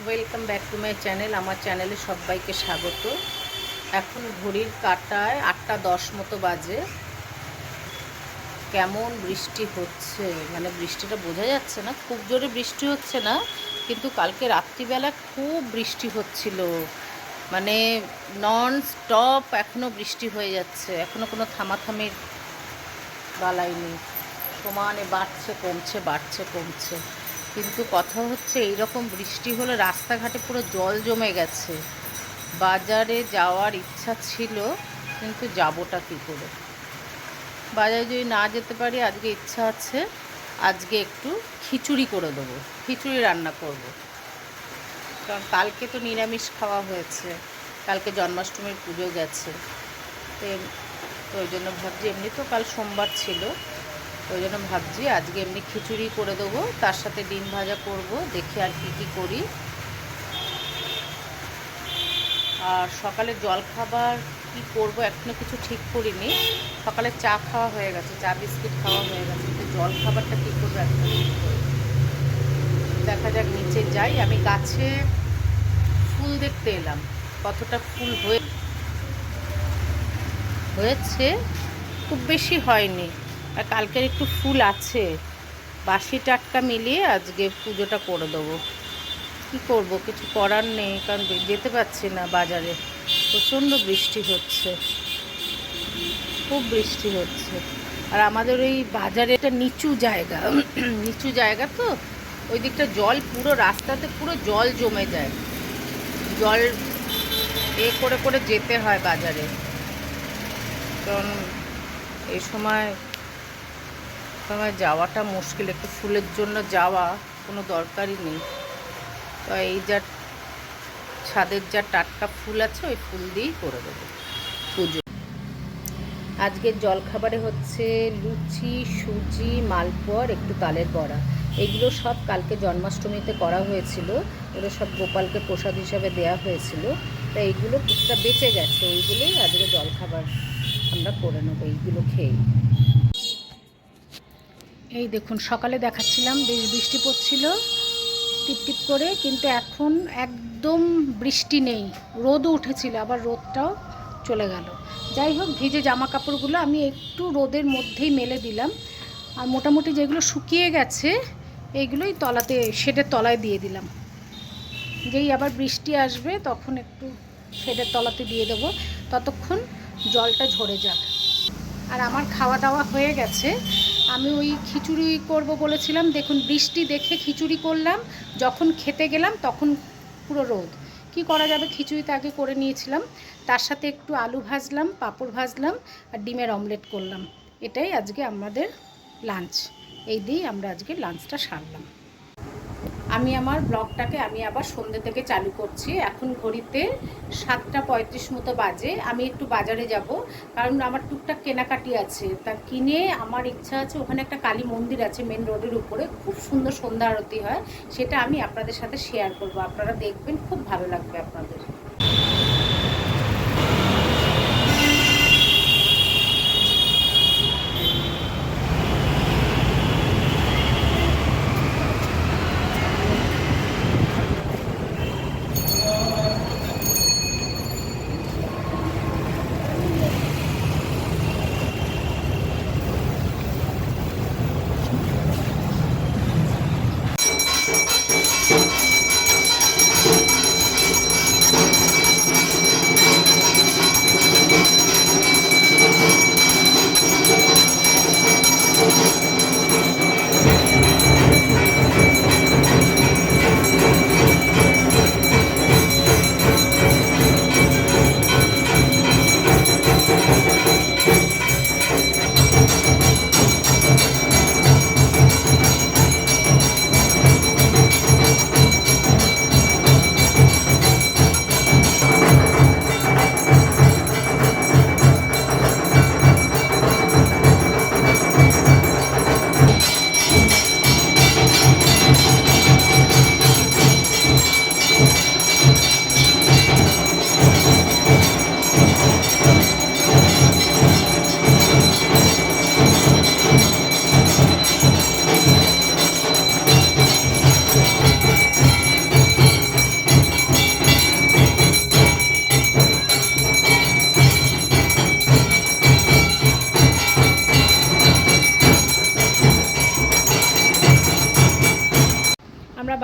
Welcome back to my channel. আমার চ্যানেলে সবাইকে স্বাগত। এখন ঘড়ির কাঁটায় 8:10 মতো বাজে। কেমন বৃষ্টি হচ্ছে, মানে বৃষ্টিটা বোঝা যাচ্ছে না, খুব জোরে বৃষ্টি হচ্ছে না, কিন্তু কালকে রাত্রিবেলা খুব বৃষ্টি হচ্ছিল, মানে নন স্টপ এখনও বৃষ্টি হয়ে যাচ্ছে, এখনও কোনো থামাথামির বালাই নেই, সমানে বাড়ছে কমছে বাড়ছে কমছে। কিন্তু কথা হচ্ছে এই রকম বৃষ্টি হলে রাস্তাঘাটে পুরো জল জমে গেছে। বাজারে যাওয়ার ইচ্ছা ছিল, কিন্তু যাবোটা কী করে? বাজারে যদি না যেতে পারি, আজকে ইচ্ছা আছে আজকে একটু খিচুড়ি করে দেবো, খিচুড়ি রান্না করব। কারণ কালকে তো নিরামিষ খাওয়া হয়েছে, কালকে জন্মাষ্টমীর পুজো গেছে, তো ওই জন্য ভাবছি, এমনি তো কাল সোমবার ছিল, ওই জন্য ভাবছি আজকে এমনি খিচুড়ি করে দেবো, তার সাথে ডিম ভাজা করব, দেখি আর কি করি। আর সকালে জলখাবার কি করব এখনও কিছু ঠিক করিনি। সকালে চা খাওয়া হয়ে গেছে, চা বিস্কিট খাওয়া হয়ে গেছে, কিন্তু জলখাবারটা কী করবো এখনও ঠিক করিনি। দেখা যাক, নিচে যাই। আমি গাছে ফুল দেখতে এলাম, কতটা ফুল হয়েছে, খুব বেশি হয়নি, আর কালকের একটু ফুল আছে, বাসি টাটকা মিলিয়ে আজকে পুজোটা করে দেবো। কী করব, কিছু করার নেই, কারণ যেতে পারছি না বাজারে, প্রচণ্ড বৃষ্টি হচ্ছে, খুব বৃষ্টি হচ্ছে। আর আমাদের ওই বাজারে একটা নিচু জায়গা নিচু জায়গা তো, ওই দিকটা জল পুরো রাস্তাতে পুরো জল জমে যায়, জল করে করে যেতে হয় বাজারে, কারণ এই সময় যাওয়াটা মুশকিল, একটু ফুলের জন্য যাওয়া কোনো দরকারই নেই। তো এই যা ছাদের যা টাটকা ফুল আছে, ওই ফুল দিয়েই করে দেবো পুজো। আজকের জলখাবারে হচ্ছে লুচি, সুজি, মালপোয়া, একটু তালের বড়া। এগুলো সব কালকে জন্মাষ্টমীতে করা হয়েছিল, এগুলো সব গোপালকে প্রসাদ হিসাবে দেওয়া হয়েছিল, তাই এইগুলো কিছুটা বেঁচে গেছে, ওইগুলোই আজকে জলখাবার আমরা করে নেবো এইগুলো খেয়েই। এই দেখুন, সকালে দেখাচ্ছিলাম বেশ বৃষ্টি পড়ছিল টিপটিপ করে, কিন্তু এখন একদম বৃষ্টি নেই, রোদও উঠেছিল, আবার রোদটাও চলে গেল। যাই হোক, ভিজে জামা কাপড়গুলো আমি একটু রোদের মধ্যেই মেলে দিলাম, আর মোটামুটি যেগুলো শুকিয়ে গেছে এইগুলোই তলাতে, শেডের তলায় দিয়ে দিলাম। যেই আবার বৃষ্টি আসবে তখন একটু শেডের তলাতে দিয়ে দেবো, ততক্ষণ জলটা ঝরে যাক। আর আমার খাওয়া দাওয়া হয়ে গেছে। আমি ওই খিচুড়ি করব বলেছিলাম, দেখুন বৃষ্টি দেখে খিচুড়ি করলাম, যখন খেতে গেলাম তখন পুরো রোদ, কি করা যাবে, খিচুড়িতে আগে করে নিয়েছিলাম, তার সাথে একটু আলু ভাজলাম, পাঁপড় ভাজলাম, আর ডিমের অমলেট করলাম। এটাই আজকে আমাদের লাঞ্চ, এই দিয়েই আমরা আজকে লাঞ্চটা সারলাম। আমি আমার ব্লগটাকে আবার সন্ধ্যে থেকে চালু করছি। এখন ঘড়িতে 7:35 মতো বাজে। আমি একটু বাজারে যাব, কারণ আমার টুকটাক কেনাকাটি আছে, তা কিনে আমার ইচ্ছা আছে, ওখানে একটা কালী মন্দির আছে মেন রোডের উপরে, খুব সুন্দর সন্ধ্যা আরতি হয়, সেটা আমি আপনাদের সাথে শেয়ার করব, আপনারা দেখবেন, খুব ভালো লাগবে আপনাদের।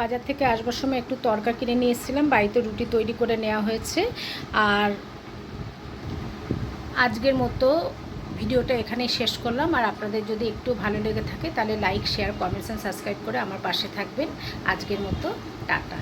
বাজার থেকে আসবার সময় একটু তরকা কিনে নিয়ে এসেছিলাম, বাড়িতে রুটি তৈরি করে নেওয়া হয়েছে। আর আজকের মতো ভিডিওটা এখানেই শেষ করলাম। আর আপনাদের যদি একটু ভালো লেগে থাকে তাহলে like, share, comments and subscribe করে আমার পাশে থাকবেন। আজকের মতো টাটা।